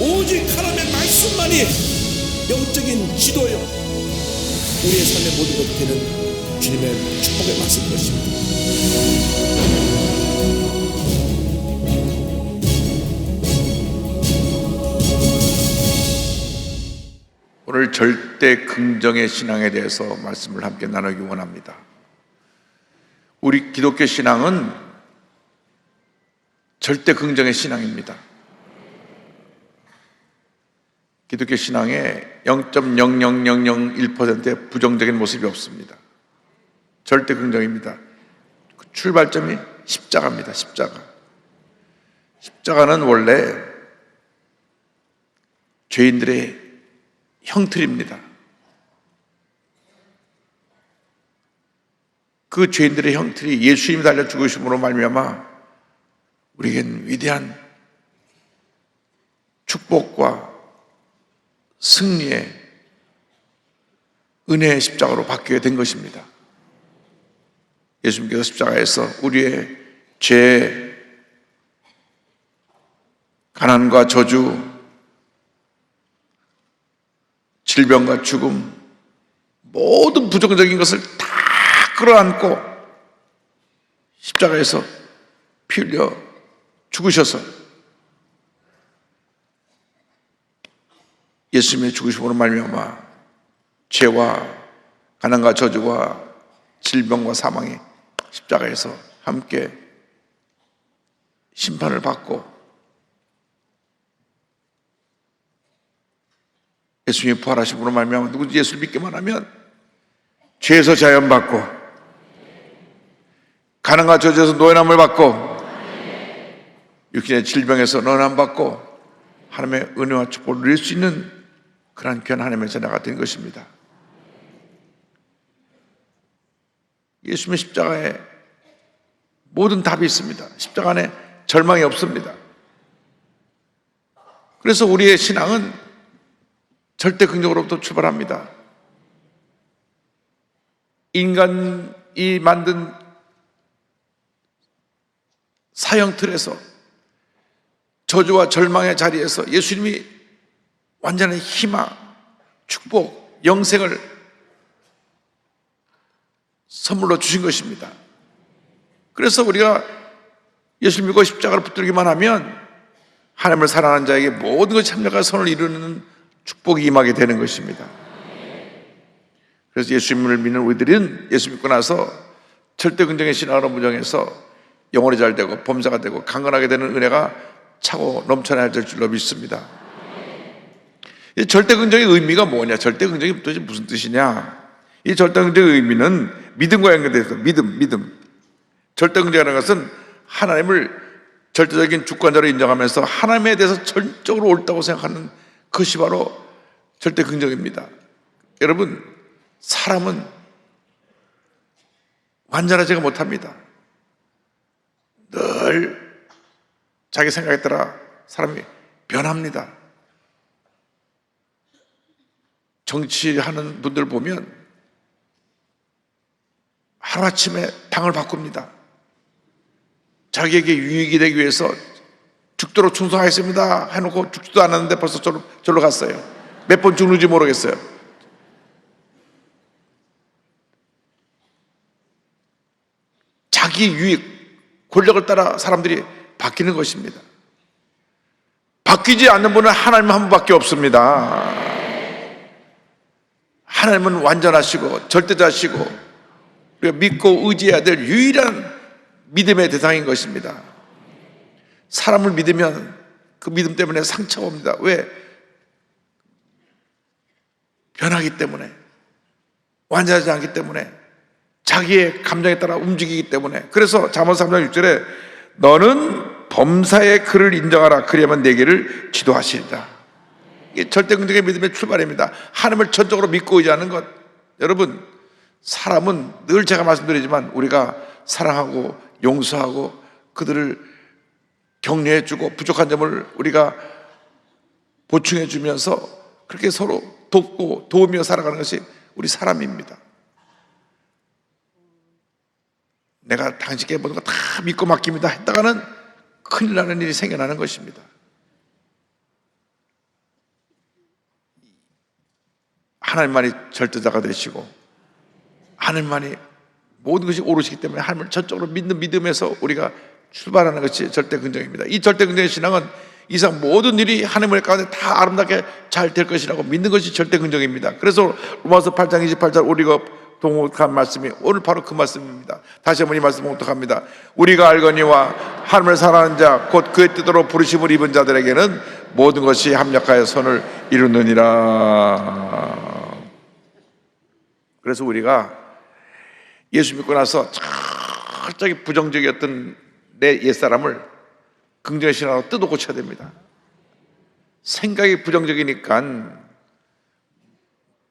오직 하나님의 말씀만이 영적인 지도요, 우리의 삶의 모든 것이 되는 주님의 축복의 말씀인 것입니다. 오늘 절대 긍정의 신앙에 대해서 말씀을 함께 나누기 원합니다. 우리 기독교 신앙은 절대 긍정의 신앙입니다. 기독교 신앙에 0.00001%의 부정적인 모습이 없습니다. 절대 긍정입니다. 그 출발점이 십자가입니다. 십자가는 원래 죄인들의 형틀입니다. 그 죄인들의 형틀이 예수님이 달려 죽으심으로 말미암아 우리에겐 위대한 축복과 승리의 은혜의 십자가로 바뀌게 된 것입니다. 예수님께서 십자가에서 우리의 죄, 가난과 저주, 질병과 죽음, 모든 부정적인 것을 다 끌어안고 십자가에서 피 흘려 죽으셔서 예수님의 죽으심으로 말미암아 죄와 가난과 저주와 질병과 사망이 십자가에서 함께 심판을 받고 예수님이 부활하심으로 말미암아 누구든지 예수를 믿기만 하면 죄에서 자연받고 가난과 저주에서 노예남을 받고 육신의 질병에서 노예남 받고 하나님의 은혜와 축복을 누릴 수 있는 그러한 귀한 하나님의 자녀가 된 것입니다. 예수님의 십자가에 모든 답이 있습니다. 십자가 안에 절망이 없습니다. 그래서 우리의 신앙은 절대 긍정으로부터 출발합니다. 인간이 만든 사형 틀에서 저주와 절망의 자리에서 예수님이 완전한 희망, 축복, 영생을 선물로 주신 것입니다. 그래서 우리가 예수를 믿고 십자가를 붙들기만 하면 하나님을 사랑하는 자에게 모든 것이 참여가 선을 이루는 축복이 임하게 되는 것입니다. 그래서 예수님을 믿는 우리들은 예수 믿고 나서 절대 긍정의 신앙으로 무정해서 영혼이 잘 되고 범사가 되고 강건하게 되는 은혜가 차고 넘쳐나야 될 줄로 믿습니다. 이 절대 긍정의 의미가 뭐냐? 절대 긍정이 도대체 무슨 뜻이냐? 이 절대 긍정의 의미는 믿음과 연결되어 있어요. 믿음. 절대 긍정이라는 것은 하나님을 절대적인 주권자로 인정하면서 하나님에 대해서 전적으로 옳다고 생각하는 그것이 바로 절대 긍정입니다. 여러분, 사람은 완전하지가 못합니다. 늘 자기 생각에 따라 사람이 변합니다. 정치하는 분들 보면 하루아침에 당을 바꿉니다. 자기에게 유익이 되기 위해서 죽도록 충성하겠습니다 해놓고 죽지도 않았는데 벌써 절로 갔어요. 몇 번 죽는지 모르겠어요. 자기 유익, 권력을 따라 사람들이 바뀌는 것입니다. 바뀌지 않는 분은 하나님 한 분밖에 없습니다. 하나님은 완전하시고 절대자시고 우리가 믿고 의지해야 될 유일한 믿음의 대상인 것입니다. 사람을 믿으면 그 믿음 때문에 상처가 옵니다. 왜? 변하기 때문에, 완전하지 않기 때문에, 자기의 감정에 따라 움직이기 때문에. 그래서 잠언 3장 6절에 너는 범사의 그를 인정하라 그리하면 내 길을 지도하시리라. 이게 절대 긍정의 믿음의 출발입니다. 하나님을 전적으로 믿고 의지하는 것. 여러분, 사람은 늘 제가 말씀드리지만 우리가 사랑하고 용서하고 그들을 격려해주고 부족한 점을 우리가 보충해주면서 그렇게 서로 돕고 도우며 살아가는 것이 우리 사람입니다. 내가 당신께 모든 거 다 믿고 맡깁니다 했다가는 큰일 나는 일이 생겨나는 것입니다. 하나님만이 절대자가 되시고 하나님만이 모든 것이 오르시기 때문에 하나님을 전적으로 믿는 믿음에서 우리가 출발하는 것이 절대 긍정입니다. 이 절대 긍정의 신앙은 이상 모든 일이 하나님의 가운데 다 아름답게 잘 될 것이라고 믿는 것이 절대 긍정입니다. 그래서 로마서 8장 28절 우리가 동역한 말씀이 오늘 바로 그 말씀입니다. 다시 한번 이 말씀을 봉독합니다. 우리가 알거니와 하나님을 사랑하는 자 곧 그의 뜻으로 부르심을 입은 자들에게는 모든 것이 합력하여 선을 이루느니라. 그래서 우리가 예수 믿고 나서 갑자기 부정적이었던 내 옛사람을 긍정의 신앙으로 뜯어 고쳐야 됩니다. 생각이 부정적이니까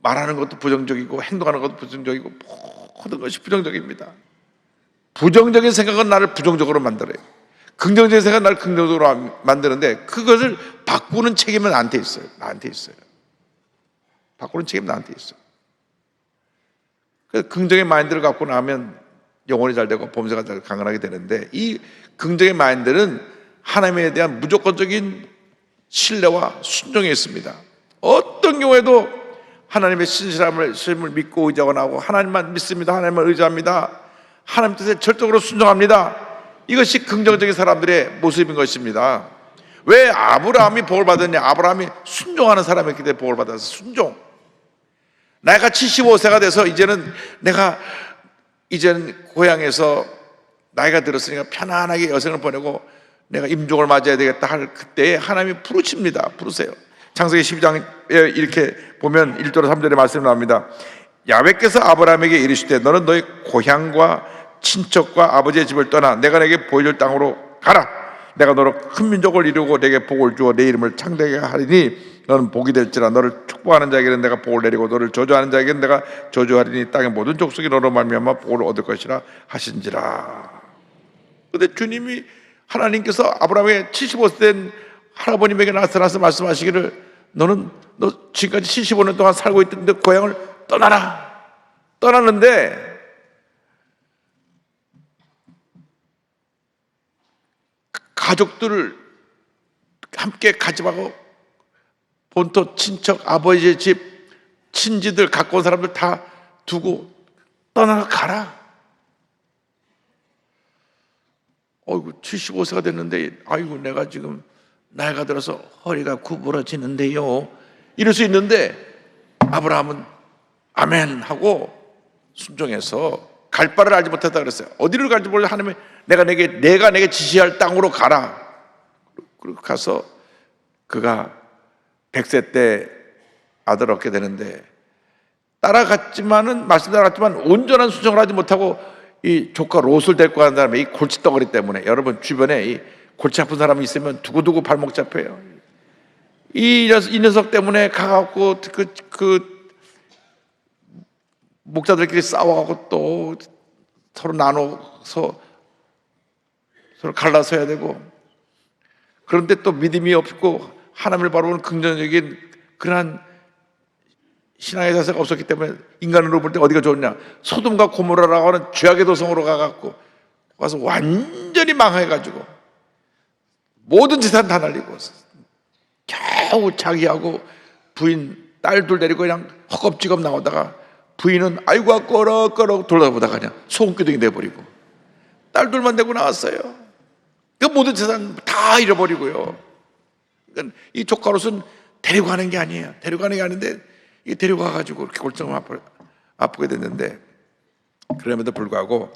말하는 것도 부정적이고 행동하는 것도 부정적이고 모든 것이 부정적입니다. 부정적인 생각은 나를 부정적으로 만들어요. 긍정적인 생각은 나를 긍정적으로 만드는데 그것을 바꾸는 책임은 나한테 있어요. 나한테 있어요. 바꾸는 책임은 나한테 있어요. 그래서 긍정의 마인드를 갖고 나면 영혼이 잘 되고 범사가 잘 강건하게 되는데 이 긍정의 마인드는 하나님에 대한 무조건적인 신뢰와 순종이 있습니다. 어떤 경우에도 하나님의 신실함을 믿고 의지하고 나오고 하나님만 믿습니다. 하나님만 의지합니다. 하나님 뜻에 절대적으로 순종합니다. 이것이 긍정적인 사람들의 모습인 것입니다. 왜 아브라함이 복을 받았냐? 아브라함이 순종하는 사람이었기 때문에 복을 받아서 순종. 나이가 75세가 돼서 이제는 고향에서 나이가 들었으니까 편안하게 여생을 보내고 내가 임종을 맞아야 되겠다 할 그때에 하나님이 부르십니다. 부르세요. 창세기 12장에 이렇게 보면 1절로 3절의 말씀이 나옵니다. 야훼께서 아브라함에게 이르시되 너는 너의 고향과 친척과 아버지의 집을 떠나 내가 내게 보여줄 땅으로 가라. 내가 너로 큰 민족을 이루고 내게 복을 주어 내 이름을 창대하게 하리니 너는 복이 될지라. 너를 축복하는 자에게는 내가 복을 내리고 너를 저주하는 자에게는 내가 저주하리니 땅의 모든 족속이 너로 말미암아 복을 얻을 것이라 하신지라. 그런데 주님이 하나님께서 아브라함의 75세 된 할아버님에게 나타나서 말씀하시기를 너 지금까지 75년 동안 살고 있던데 고향을 떠나라. 떠나는데 가족들을 함께 가져가고 본토 친척 아버지의 집 친지들 갖고 온 사람들 다 두고 떠나가라. 어이구 75세가 됐는데 아이고 내가 지금 나이가 들어서 허리가 구부러지는데요 이럴 수 있는데 아브라함은 아멘 하고 순종해서 갈 바를 알지 못했다 그랬어요. 어디를 갈지 몰라 하나님이 내가 내게 지시할 땅으로 가라. 그리고 가서 그가 100세 때 아들을 얻게 되는데 말씀 따라갔지만 온전한 순종을 하지 못하고 이 조카 롯을 데리고 가는 다음에 이 골칫덩어리 때문에 여러분 주변에 이 골치 아픈 사람이 있으면 두고두고 발목 잡혀요. 이 녀석 때문에 가갖고 그 목자들끼리 싸워가고 또 서로 나눠서 서로 갈라서야 되고 그런데 또 믿음이 없고 하나님을 바라보는 긍정적인 그러한 신앙의 자세가 없었기 때문에 인간으로 볼 때 어디가 좋냐? 소돔과 고모라라고 하는 죄악의 도성으로 가갖고 와서 완전히 망해가지고 모든 재산 다 날리고 겨우 자기하고 부인 딸들 데리고 그냥 허겁지겁 나오다가 부인은 아이고 꺼럭꺼럭 돌아보다가 그냥 소금기둥이 돼버리고 딸들만 데리고 나왔어요. 그 모든 재산 다 잃어버리고요. 그러니까 이 조카 롯은 데리고 가는 게 아니에요. 데리고 가는 게 아닌데 이 데리고 가가지고 이렇게 골정을 아프게 됐는데 그럼에도 불구하고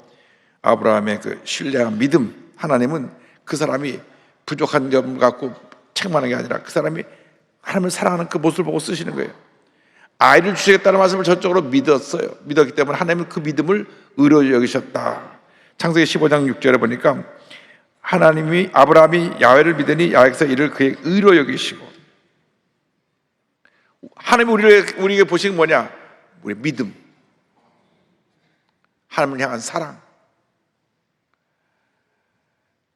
아브라함의 그 신뢰와 믿음 하나님은 그 사람이 부족한 점 갖고 책망하는 게 아니라 그 사람이 하나님을 사랑하는 그 모습을 보고 쓰시는 거예요. 아이를 주시겠다는 말씀을 전적으로 믿었어요. 믿었기 때문에 하나님은 그 믿음을 의로 여기셨다. 창세기 15장 6절에 보니까 하나님이 아브라함이 야훼를 믿으니 야훼께서 이를 그의 의로 여기시고 하나님이 우리에게 보시는 뭐냐? 우리의 믿음, 하나님을 향한 사랑.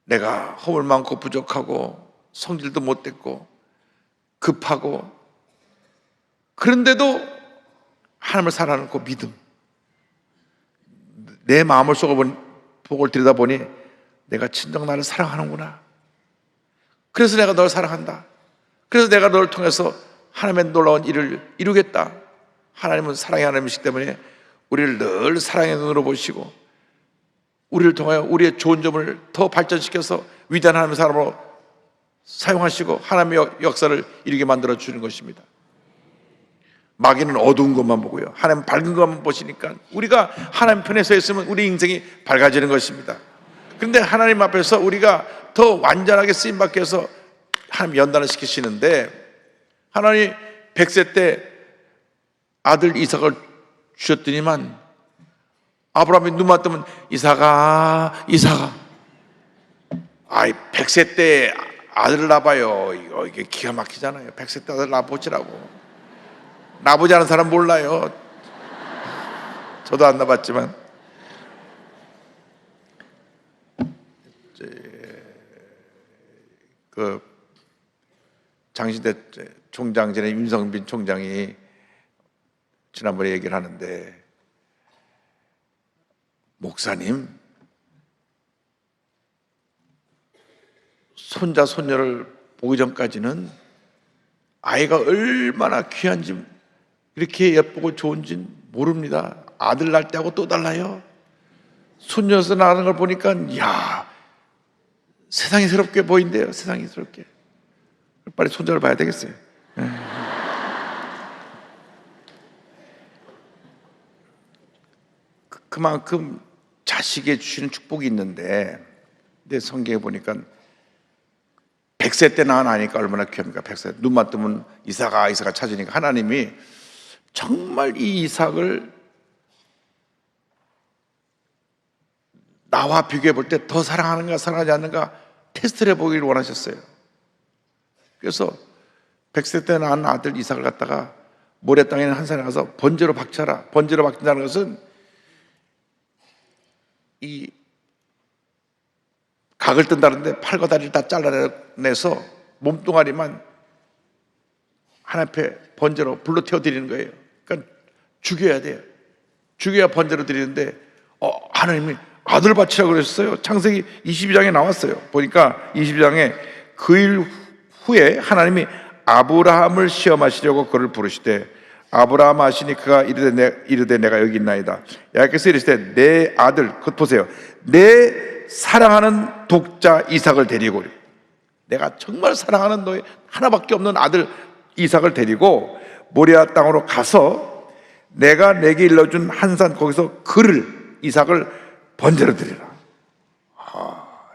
내가 허물 많고 부족하고 성질도 못됐고 급하고 그런데도 하나님을 사랑하는 그 믿음. 내 마음을 속을 들여다보니 내가 진정 나를 사랑하는구나. 그래서 내가 널 사랑한다. 그래서 내가 널 통해서 하나님의 놀라운 일을 이루겠다. 하나님은 사랑의 하나님이시기 때문에 우리를 늘 사랑의 눈으로 보시고 우리를 통하여 우리의 좋은 점을 더 발전시켜서 위대한 하나님의 사람으로 사용하시고 하나님의 역사를 이루게 만들어 주는 것입니다. 마귀는 어두운 것만 보고요, 하나님 밝은 것만 보시니까 우리가 하나님 편에 서 있으면 우리 인생이 밝아지는 것입니다. 그런데 하나님 앞에서 우리가 더 완전하게 쓰임받기 위해서 하나님 연단을 시키시는데, 하나님 100세 때 아들 이삭을 주셨더니만 아브라함이 눈만 뜨면 이삭아 아이 100세 때 아들을 낳아봐요. 이게 기가 막히잖아요. 100세 때 아들 낳아보시라고. 낳아보지 않은 사람 몰라요. 저도 안 낳아봤지만. 그 장시대 총장 전에 윤성빈 총장이 지난번에 얘기를 하는데, 목사님, 손자 손녀를 보기 전까지는 아이가 얼마나 귀한지, 이렇게 예쁘고 좋은지 모릅니다. 아들 낳을 때하고 또 달라요. 손녀에서 나는 걸 보니까 야, 세상이 새롭게 보인대요. 세상이 새롭게. 빨리 손자를 봐야 되겠어요. 그만큼 자식에 주시는 축복이 있는데, 내 성경에 보니까 100세 때 낳으니까 얼마나 귀합니까? 100세 눈만 뜨면 이삭아 찾으니까 하나님이 정말 이 이삭을 나와 비교해 볼 때 더 사랑하는가 사랑하지 않는가 테스트를 해보기를 원하셨어요. 그래서 100세 때 낳은 아들 이삭을 갖다가 모래 땅에 있는 한 산에 가서 번제로 박쳐라. 번제로 박힌다는 것은 이 각을 뜬다는데 팔과 다리를 다 잘라내서 몸뚱아리만 하나님 앞에 번제로 불로 태워 드리는 거예요. 그러니까 죽여야 돼요. 죽여야 번제로 드리는데 하나님이 아들 바치라고 그랬어요. 창세기 22장에 나왔어요. 보니까 22장에 그 일 후에 하나님이 아브라함을 시험하시려고 그를 부르시되, 아브라함 하시니 그가 이르되 내가 여기 있나이다. 야께서 이르시되 내 아들, 그것 보세요, 내 사랑하는 독자 이삭을 데리고, 내가 정말 사랑하는 너의 하나밖에 없는 아들 이삭을 데리고 모리아 땅으로 가서 내가 내게 일러준 한 산 거기서 그를, 이삭을 번제로 드리라.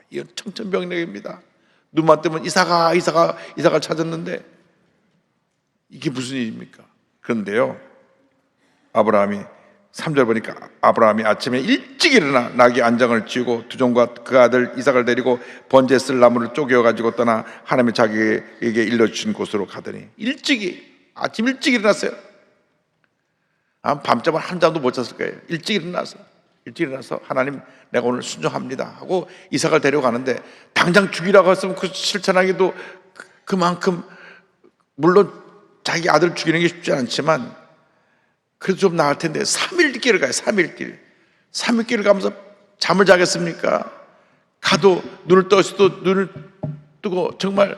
이건 청천벽력입니다. 눈만 뜨면 이삭을 찾았는데 이게 무슨 일입니까? 그런데요, 아브라함이 3절 보니까 아브라함이 아침에 일찍 일어나 나귀 안장을 쥐고 두 종과 그 아들 이삭을 데리고 번제 쓸 나무를 쪼개어 가지고 떠나 하나님이 자기에게 일러주신 곳으로 가더니, 아침 일찍 일어났어요. 밤잠을 한 잠도 못 잤을 거예요. 일찍 일어나서 하나님, 내가 오늘 순종합니다 하고 이삭을 데려가는데, 당장 죽이라고 했으면 그 실천하기도 그만큼, 물론 자기 아들 죽이는 게 쉽지 않지만 그래도 좀 나을 텐데 3일 길을 가요. 3일 길을 가면서 잠을 자겠습니까? 가도 눈을 떠서도 눈을 뜨고 정말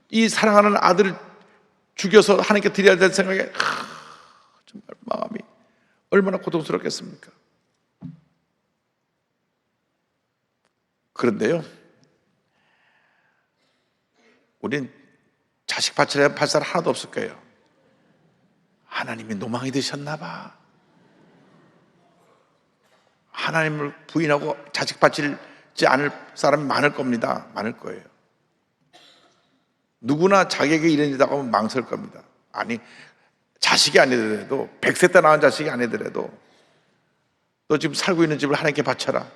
이 사랑하는 아들을 죽여서 하나님께 드려야 될 생각에 정말 마음이 얼마나 고통스럽겠습니까? 그런데요, 우린 자식 바치려 팔 사람 하나도 없을 거예요. 하나님이 노망이 되셨나 봐. 하나님을 부인하고 자식 바치지 않을 사람이 많을 겁니다. 많을 거예요. 누구나 자기에게 이런 일이라고 하면 망설 겁니다. 아니, 자식이 아니더라도, 100세 때 낳은 자식이 아니더라도 너 지금 살고 있는 집을 하나님께 바쳐라.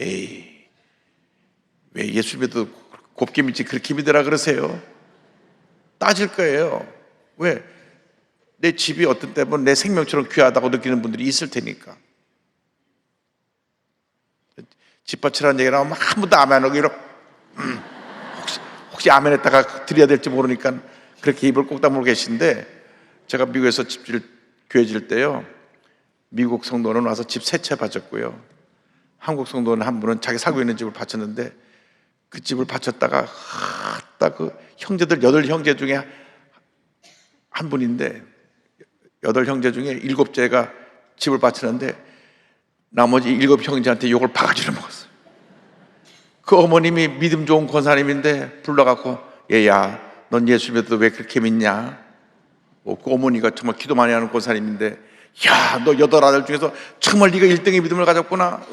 에이, 왜 예수 믿어도 곱게 믿지 그렇게 믿으라 그러세요? 따질 거예요. 왜? 내 집이 어떤 때면 내 생명처럼 귀하다고 느끼는 분들이 있을 테니까. 집 바치라는 얘기 나오면 한 번도 아멘 안 하고 이렇게 혹시 아멘 했다가 드려야 될지 모르니까 그렇게 입을 꼭 다물고 계신데, 제가 미국에서 교회 질 때요, 미국 성도는 와서 집 3채 바쳤고요, 한국 성도는 한 분은 자기 살고 있는 집을 바쳤는데, 그 집을 바쳤다가 딱 그 형제들 8형제 중에 한 분인데, 8형제 중에 7째가 집을 바치는데 나머지 7형제한테 욕을 바가지로 먹었어요. 그 어머님이 믿음 좋은 권사님인데 불러갖고, 얘야, 넌 예수 믿어도 왜 그렇게 믿냐? 그 어머니가 정말 기도 많이 하는 권사님인데, 야, 너 8아들 중에서 정말 네가 1등의 믿음을 가졌구나.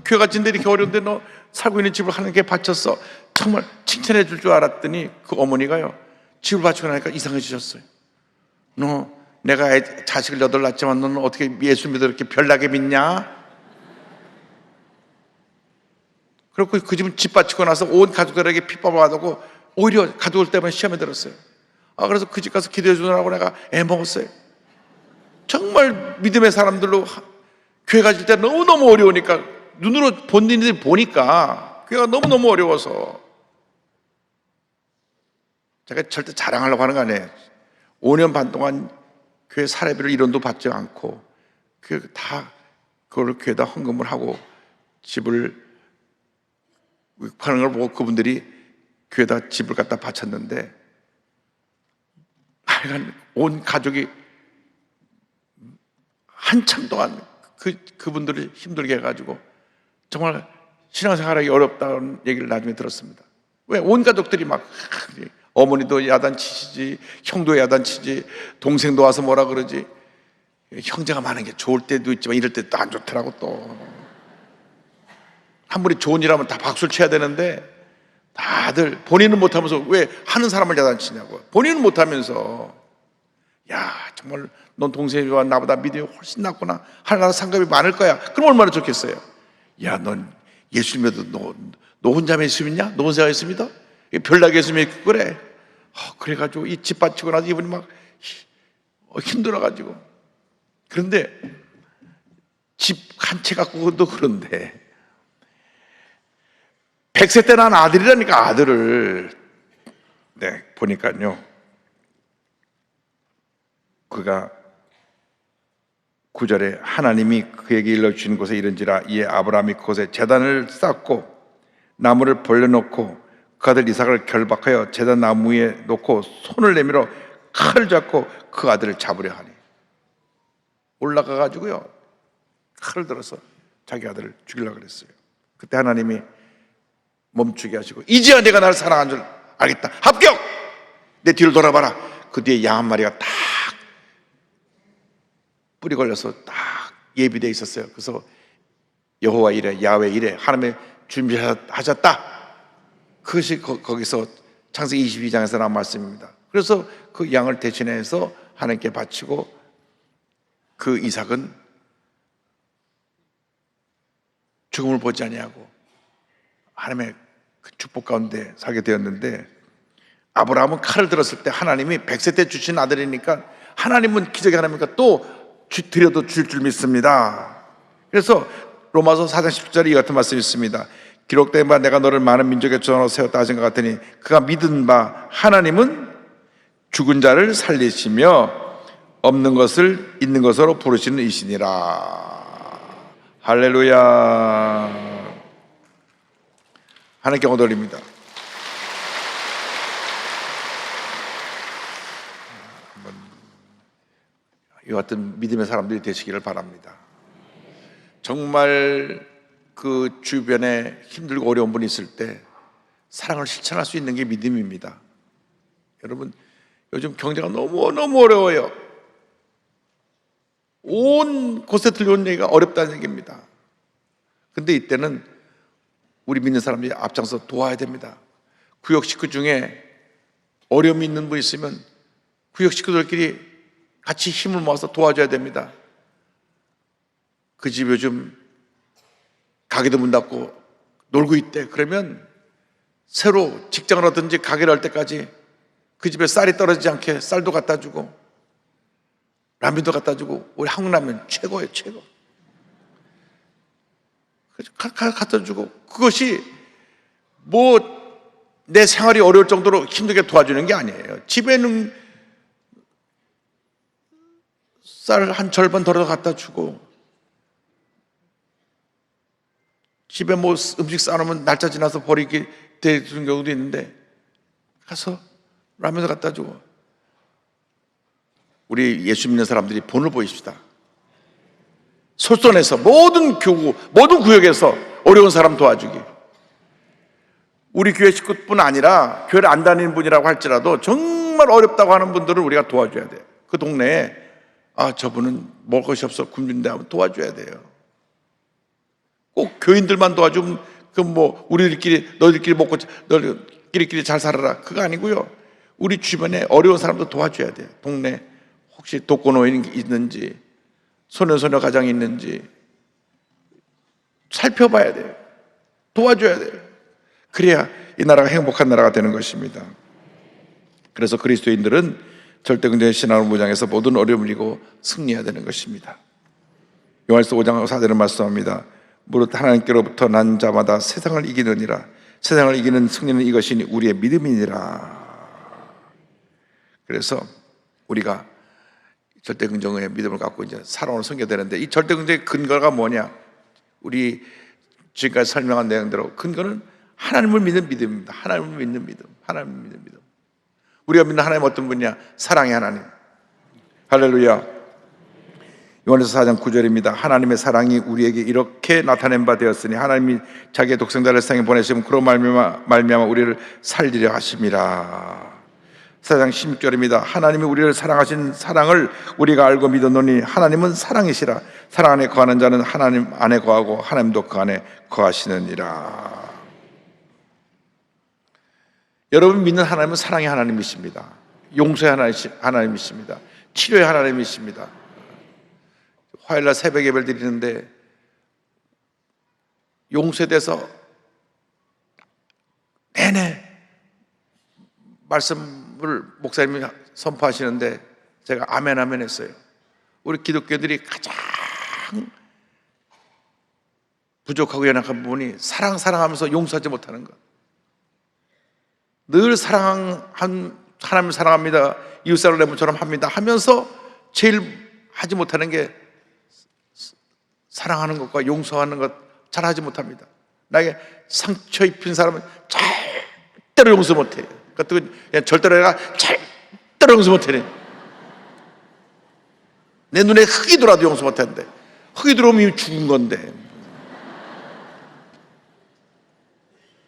교회 같은데 이렇게 어려운데 너 살고 있는 집을 하나님께 바쳤어. 정말 칭찬해 줄 줄 알았더니 그 어머니가요, 집을 바치고 나니까 이상해지셨어요. 너 내가 자식을 8 낳았지만 너는 어떻게 예수 믿어 이렇게 별나게 믿냐? 그리고 그 집은 집 바치고 나서 온 가족들에게 핍박을 받고 오히려 가족들 때문에 시험에 들었어요. 그래서 그 집 가서 기도해 주느라고 내가 애 먹었어요. 정말 믿음의 사람들로 교회 가실 때 너무너무 어려우니까, 눈으로 본인들이 보니까 교회가 너무너무 어려워서, 제가 절대 자랑하려고 하는 거 아니에요. 5년 반 동안 교회 사례비를 1원도 받지 않고 다 그걸 교회에다 헌금을 하고 집을 파는 걸 보고 그분들이 교회에다 집을 갖다 바쳤는데, 하여간 온 가족이 한참 동안 그분들을 힘들게 해가지고 정말 신앙생활하기 어렵다는 얘기를 나중에 들었습니다. 왜? 온 가족들이 막, 어머니도 야단치시지, 형도 야단치지, 동생도 와서 뭐라 그러지. 형제가 많은 게 좋을 때도 있지만 이럴 때 또 안 좋더라고. 또 한 분이 좋은 일 하면 다 박수를 쳐야 되는데, 다들 본인은 못하면서 왜 하는 사람을 야단치냐고. 본인은 못하면서, 야, 정말 넌 동생이와 나보다 믿음이 훨씬 낫구나, 하나님 상급이 많을 거야. 그럼 얼마나 좋겠어요. 야, 넌 예수 믿어도 너 혼자 예수 믿냐? 너 혼자 예수 믿어? 별나게 예수 믿고 그래. 그래가지고 이 집 바치고 나서 이분이 막 힘들어가지고. 그런데 집 한 채 갖고도 그런데 100세 때 난 아들이라니까, 아들을. 네, 보니까요, 그가 9절에 하나님이 그에게 일러주신 곳에 이른지라, 이에 아브라함이 그곳에 제단을 쌓고 나무를 벌려놓고 그 아들 이삭을 결박하여 제단 나무 위에 놓고 손을 내밀어 칼을 잡고 그 아들을 잡으려 하니, 올라가가지고요 칼을 들어서 자기 아들을 죽이려고 그랬어요. 그때 하나님이 멈추게 하시고, 이제야 내가 나를 사랑한 줄 알겠다, 합격! 내 뒤를 돌아봐라. 그 뒤에 양 한 마리가 딱 뿌리 걸려서 딱 예비되어 있었어요. 그래서 여호와 이래, 야훼 이래, 하나님의 준비하셨다. 그것이 거기서 창세기 22장에서 나온 말씀입니다. 그래서 그 양을 대신해서 하나님께 바치고, 그 이삭은 죽음을 보지 아니하고 하나님의 그 축복 가운데 살게 되었는데, 아브라함은 칼을 들었을 때 하나님이 100세 때 주신 아들이니까 하나님은 기적의 하나님이니까 또 드려도 줄 줄 믿습니다. 그래서 로마서 4장 10절에 이 같은 말씀이 있습니다. 기록된 바 내가 너를 많은 민족의 조상으로 세웠다 하신 것 같으니 그가 믿은 바 하나님은 죽은 자를 살리시며 없는 것을 있는 것으로 부르시는 이시니라. 할렐루야. 하나님께 영광 돌립니다. 이와 같은 믿음의 사람들이 되시기를 바랍니다. 정말 그 주변에 힘들고 어려운 분이 있을 때 사랑을 실천할 수 있는 게 믿음입니다. 여러분, 요즘 경제가 너무 어려워요. 온 곳에 들려온 얘기가 어렵다는 얘기입니다. 근데 이때는 우리 믿는 사람들이 앞장서 도와야 됩니다. 구역 식구 중에 어려움이 있는 분 있으면 구역 식구들끼리 같이 힘을 모아서 도와줘야 됩니다. 그 집 요즘 가게도 문 닫고 놀고 있대. 그러면 새로 직장을 얻든지 가게를 할 때까지 그 집에 쌀이 떨어지지 않게 쌀도 갖다 주고 라면도 갖다 주고, 우리 한국 라면 최고예요, 최고. 갖다 주고, 그것이 뭐 내 생활이 어려울 정도로 힘들게 도와주는 게 아니에요. 집에는 쌀 한 절반 덜어 갖다 주고, 집에 뭐 음식 싸놓으면 날짜 지나서 버리게 되는 경우도 있는데 가서 라면도 갖다 주고, 우리 예수 믿는 사람들이 본을 보입시다. 솔선해서 모든 교구, 모든 구역에서 어려운 사람 도와주기. 우리 교회 식구뿐 아니라 교회를 안 다니는 분이라고 할지라도 정말 어렵다고 하는 분들을 우리가 도와줘야 돼요. 그 동네에 저분은 먹을 것이 없어 굶는데 하면 도와줘야 돼요. 꼭 교인들만 도와주면 우리들끼리 너희들끼리 먹고 너희들끼리 잘 살아라 그거 아니고요. 우리 주변에 어려운 사람도 도와줘야 돼요. 동네 혹시 독거노인 있는지 소년소녀 가정이 있는지 살펴봐야 돼요. 도와줘야 돼요. 그래야 이 나라가 행복한 나라가 되는 것입니다. 그래서 그리스도인들은 절대 긍정의 신앙을 무장해서 모든 어려움을 이기고 승리해야 되는 것입니다. 요한일서 5장 4절은 말씀합니다. 무릇 하나님께로부터 난 자마다 세상을 이기느니라. 세상을 이기는 승리는 이것이니 우리의 믿음이니라. 그래서 우리가 절대 긍정의 믿음을 갖고 이제 살아오는 성경이 되는데, 이 절대 긍정의 근거가 뭐냐? 우리 지금까지 설명한 내용대로 근거는 하나님을 믿는 믿음입니다. 하나님을 믿는 믿음. 하나님을 믿는 믿음. 우리가 믿는 하나님 어떤 분이냐? 사랑의 하나님. 할렐루야. 요한일서 4장 9절입니다. 하나님의 사랑이 우리에게 이렇게 나타낸 바 되었으니 하나님이 자기의 독생자를 세상에 보내시면 그로 말미암아 우리를 살리려 하심이라. 4장 16절입니다. 하나님이 우리를 사랑하신 사랑을 우리가 알고 믿었노니 하나님은 사랑이시라. 사랑 안에 거하는 자는 하나님 안에 거하고 하나님도 그 안에 거하시느니라. 여러분 믿는 하나님은 사랑의 하나님이십니다. 용서의 하나님이십니다. 치료의 하나님이십니다. 화요일날 새벽 예배를 드리는데 용서에 대해서 내내 말씀을 목사님이 선포하시는데 제가 아멘 아멘 했어요. 우리 기독교들이 가장 부족하고 연약한 부분이 사랑하면서 용서하지 못하는 것. 늘 하나님을 사랑합니다, 이웃사랑을 내 몸처럼 합니다 하면서 제일 하지 못하는 게 사랑하는 것과 용서하는 것 잘 하지 못합니다. 나에게 상처 입힌 사람은 절대로 용서 못해요. 그것도 그냥 절대로 내가 절대로 용서 못해. 내 눈에 흙이 들어와도 용서 못하는데, 흙이 들어오면 죽은 건데.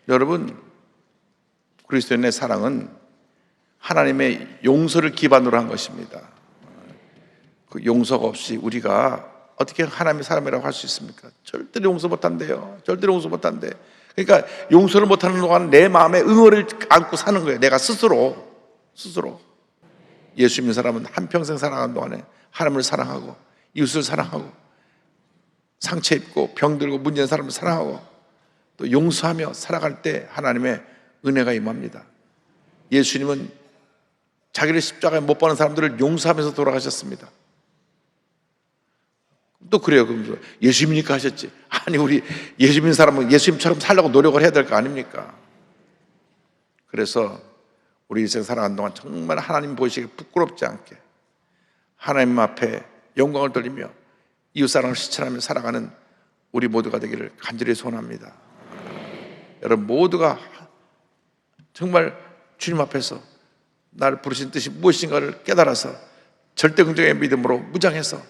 여러분, 그리스도인의 사랑은 하나님의 용서를 기반으로 한 것입니다. 그 용서가 없이 우리가 어떻게 하나님의 사람이라고 할 수 있습니까? 절대로 용서 못한대요. 절대로 용서 못한대. 그러니까 용서를 못하는 동안 내 마음에 응어를 안고 사는 거예요. 내가 스스로. 예수 믿는 사람은 한평생 살아가는 동안에 하나님을 사랑하고 이웃을 사랑하고 상처 입고 병들고 문제된 사람을 사랑하고 또 용서하며 살아갈 때 하나님의 은혜가 임합니다. 예수님은 자기를 십자가에 못 박는 사람들을 용서하면서 돌아가셨습니다. 또 그래요. 그럼 예수님이니까 하셨지. 아니, 우리 예수 믿는 사람은 예수님처럼 살려고 노력을 해야 될 거 아닙니까? 그래서 우리 인생 살아가는 동안 정말 하나님 보시기에 부끄럽지 않게 하나님 앞에 영광을 돌리며 이웃사랑을 실천하며 살아가는 우리 모두가 되기를 간절히 소원합니다. 여러분 모두가 정말 주님 앞에서 나를 부르신 뜻이 무엇인가를 깨달아서 절대 긍정의 믿음으로 무장해서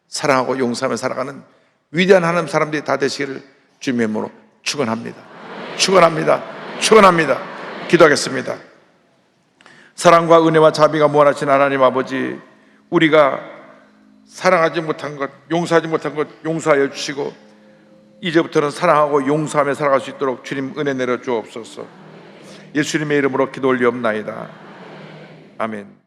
사랑하고 용서하며 살아가는 위대한 하나님 사람들이 다 되시기를 주님의 이름으로 축원합니다. 기도하겠습니다. 사랑과 은혜와 자비가 무한하신 하나님 아버지, 우리가 사랑하지 못한 것, 용서하지 못한 것 용서하여 주시고 이제부터는 사랑하고 용서하며 살아갈 수 있도록 주님 은혜 내려 주옵소서. 예수님의 이름으로 기도 올리옵나이다. 아멘.